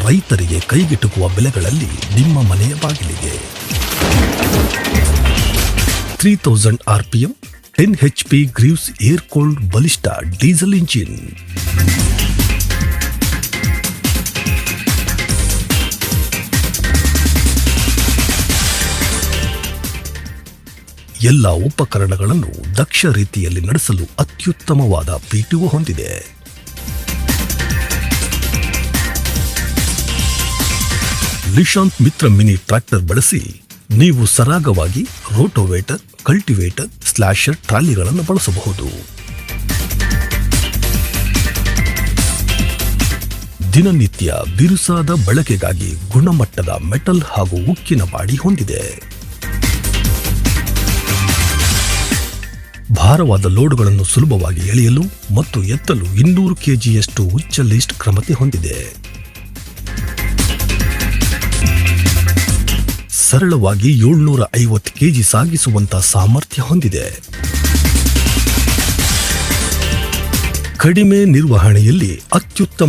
ರೈತರಿಗೆ ಕೈಗೆಟುಕುವ ಬೆಲೆಗಳಲ್ಲಿ ನಿಮ್ಮ ಮನೆಯ ಬಾಗಿಲಿಗೆ 3000 RPM 10 HP Greaves air cooled ಬಲಿಷ್ಠ ಡೀಸೆಲ್ ಇಂಜಿನ್. ಎಲ್ಲ ಉಪಕರಣಗಳನ್ನು ದಕ್ಷ ರೀತಿಯಲ್ಲಿ ನಡೆಸಲು ಅತ್ಯುತ್ತಮವಾದ PTO ಹೊಂದಿದೆ. ಲಿಶಾಂತ್ ಮಿತ್ರ ಮಿನಿ ಟ್ರ್ಯಾಕ್ಟರ್ ಬಳಸಿ ನೀವು ಸರಾಗವಾಗಿ ರೋಟೋವೇಟರ್, ಕಲ್ಟಿವೇಟರ್, ಸ್ಲಾಶರ್, ಟ್ರಾಲಿಗಳನ್ನು ಬಳಸಬಹುದು. ದಿನನಿತ್ಯ ಬಿರುಸಾದ ಬಳಕೆಗಾಗಿ ಗುಣಮಟ್ಟದ ಮೆಟಲ್ ಹಾಗೂ ಉಕ್ಕಿನ ಬಾಡಿ ಹೊಂದಿದೆ. ಭಾರವಾದ ಲೋಡ್ಗಳನ್ನು ಸುಲಭವಾಗಿ ಎಳೆಯಲು ಮತ್ತು ಎತ್ತಲು 200 kgಯಷ್ಟು ಉಚ್ಚ ಲಿಸ್ಟ್ ಕ್ಷಮತೆ ಹೊಂದಿದೆ. ಸರಳವಾಗಿ 750 kg ಸಾಗಿಸುವಂತ ಸಾಮರ್ಥ್ಯ ಹೊಂದಿದೆ. ಕಡಿಮೆ ನಿರ್ವಹಣೆಯಲ್ಲಿ ಅತ್ಯುತ್ತಮ